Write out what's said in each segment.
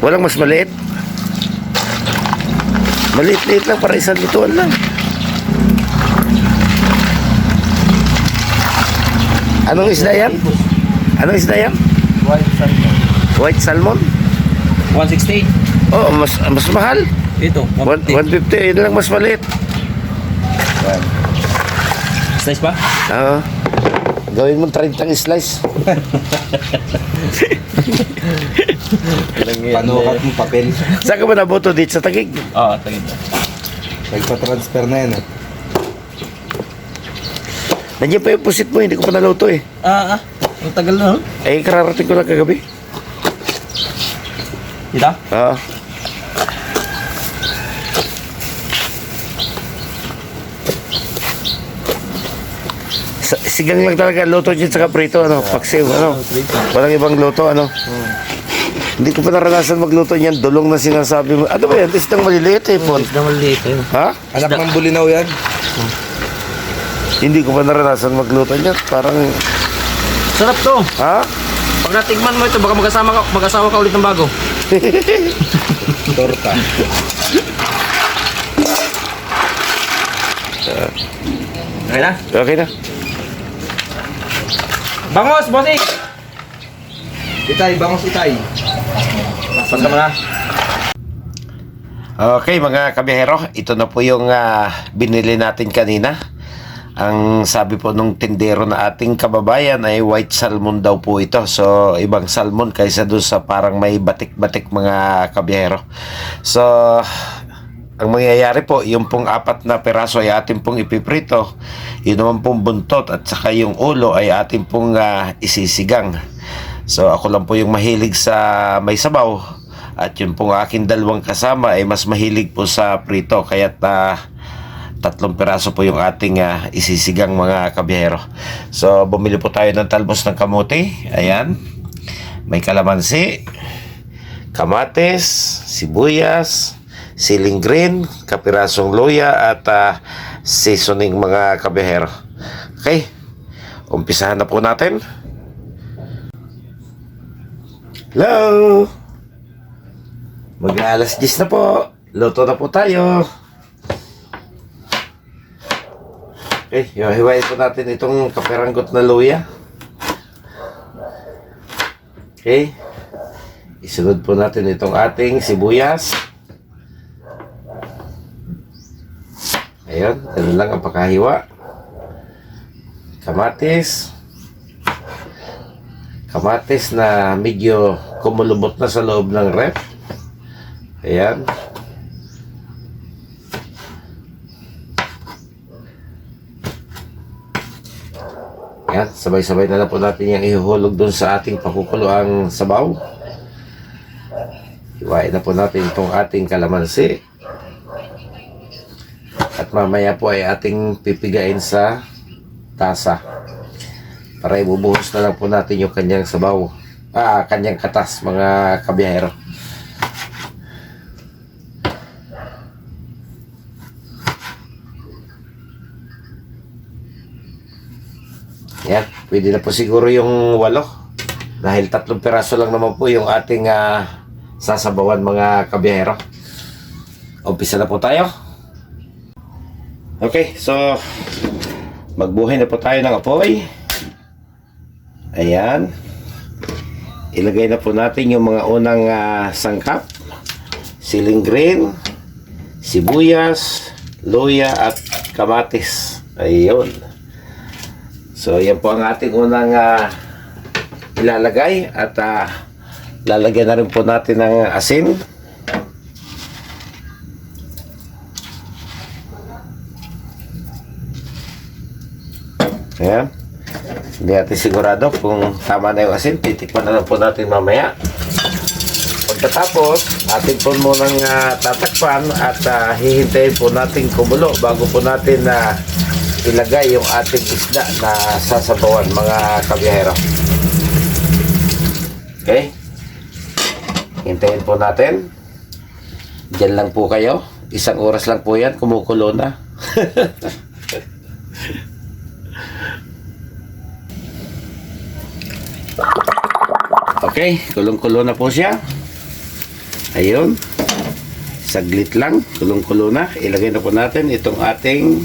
Walang mas maliit. Maliit-liit lang para isang lutuan lang. Anong isda yan? Anong isda yan? White salmon. White salmon? 168. Oh, mas mahal. Ito, 150. 150. Yun lang mas maliit. Slice pa? Oo. Gawin mo 30 slice. Panukat mo papel. Saan ka ba naboto dito sa Taguig? Oo, tagid. Nagpa-transfer na yan. Nandiyan pa yung pusit mo, hindi ko pa naluto eh. Ang tagal na, Eh, kararating ko lang kagabi. Ito? Oo. Sigang lang talaga luto dyan sa kaprito, ano, paksiw, ano. Walang ibang luto, ano. Hindi ko pa naranasan magluto niyan, dulong na sinasabi mo. Ano ba yan? Isdang maliliit eh, Pon. Isda maliit eh. Ha? Anak ng bulinaw yan. Hindi ko pa naranasan magluto niyan. Parang, Sarap to. ha? Pag natikman mo ito, baka mag-asawa ka ulit ng bago. Torta. Okay na? Okay na. Bangos, bossing! Itay, bangos itay. Pas ka muna. Okay mga kabihero, ito na po yung binili natin kanina. Ang sabi po nung tindero na ating kababayan ay white salmon daw po ito. So ibang salmon kaysa doon sa parang may batik-batik mga kabihero. So ang mangyayari po, yung pong 4 na peraso ay ating pong ipiprito. Yun naman pong buntot at saka yung ulo ay ating pong isisigang. So ako lang po yung mahilig sa may sabaw. At yun pong aking dalawang kasama ay mas mahilig po sa prito. Kaya 3 peraso po yung ating isisigang mga kabihero. So bumili po tayo ng talbos ng kamote. Ayan. May kalamansi, kamatis, sibuyas, siling green, kapirasong luya at seasoning mga kabihero. Okay. Umpisahan na po natin. Hello! Mag-alas 10 na po. Luto na po tayo. Okay, hiwain po natin itong kapiranggot na luya. Okay. Isunod po natin itong ating sibuyas. Ayun, ano lang ang pagkahiwa. Kamatis. Kamatis na medyo kumulubot na sa loob ng ref. Ayan. Ayan, sabay-sabay na lang po natin yung ihuhulog dun sa ating pakukuloang sabaw. Hiwain na po natin itong ating kalamansi. At mamaya po ay ating pipigain sa tasa. Para ibubuhos na lang po natin yung kanyang sabaw. Kanyang katas mga kabiyahero. Yan, pwede na po siguro yung 8. Dahil 3 peraso lang naman po yung ating sasabawan mga kabiyahero. Umpisa na po tayo. Okay, so magbuhay na po tayo ng apoy. Ayan. Ilagay na po natin yung mga unang sangkap. Siling green, sibuyas, luya at kamatis. Ayun. So yan po ang ating unang ilalagay. At lalagyan na rin po natin ng asin. Ayan. Hindi natin sigurado kung tama na yung asin. Titikman na lang po natin mamaya. Pagkatapos, atin po munang tatakpan at hihintayin po natin kumulo bago po natin ilagay yung ating isda na sasabawan mga kabiyahero. Okay? Hintayin po natin. Diyan lang po kayo. 1 oras lang po yan. Kumukulo na. Okay, kulong-kulo na po siya. Ayun. Saglit lang, kulong-kulo na. Ilagay na po natin itong ating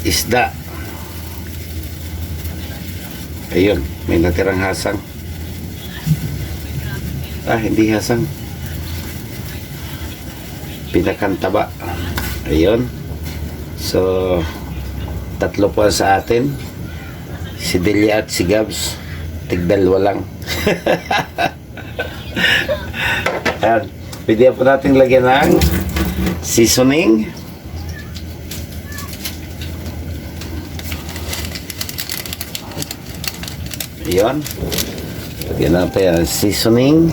isda. Ayun, may natirang hasang. Hindi hasang. Pinakantaba. Ayun. So, tatlo po sa atin. Si Delia at si Gabs. Tigdalwa lang. Ayan. Pwede po natin lagyan ng seasoning. Ayan. Lagyan natin ang seasoning.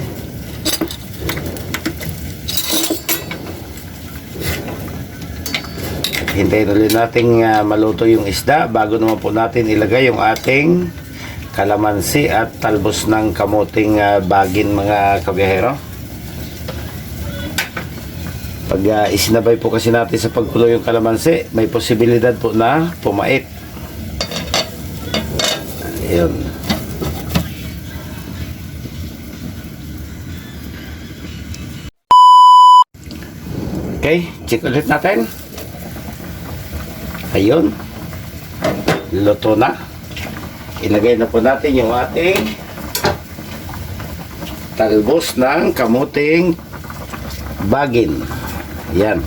Hintayin ulit natin maluto yung isda bago naman po natin ilagay yung ating kalamansi at talbos ng kamuting bagin, mga kabiyahero. Pag isinabay po kasi natin sa pagkulo yung kalamansi, may posibilidad po na pumait. Ayun. Okay, check ulit natin. Ayun. Luto na. Ilagay na po natin yung ating talbos ng kamuting bagin. Yan.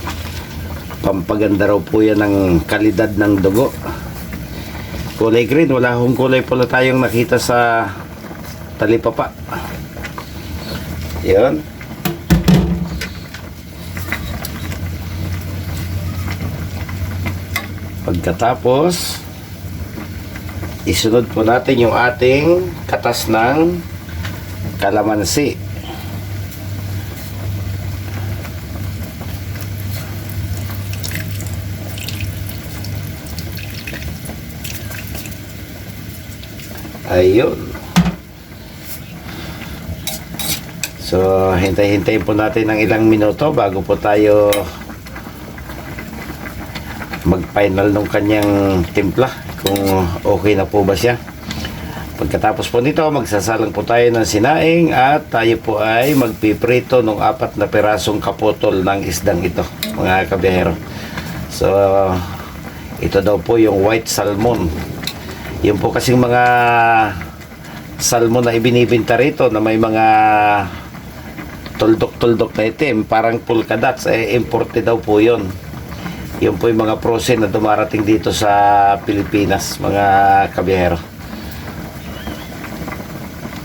Pampaganda raw po yan ng kalidad ng dugo. Kulay green. Wala akong kulay pula tayong nakita sa talipapa. Yan. Pagkatapos, isunod po natin yung ating katas ng kalamansi. Ayun. So, hintay-hintayin po natin ng ilang minuto bago po tayo mag-final ng kanyang timpla kung okay na po ba siya. Pagkatapos po nito, magsasalang po tayo ng sinaing at tayo po ay magpiprito ng 4 na perasong kaputol ng isdang ito, mga kabiyahero. So, ito daw po yung white salmon. Yung po kasing mga salmon na ibinibinta rito na may mga tuldok-tuldok na itim, parang polkadats, imported daw po yun. Yun po yung mga frozen na dumarating dito sa Pilipinas, mga kabiyahero.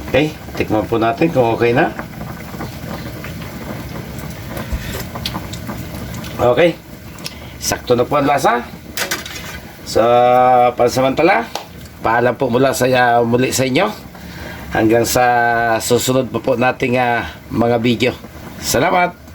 Okay, tikman po natin kung okay na. Okay, sakto na po ang lasa. So, pansamantala, paalam po muli sa inyo. Hanggang sa susunod pa po nating mga video. Salamat!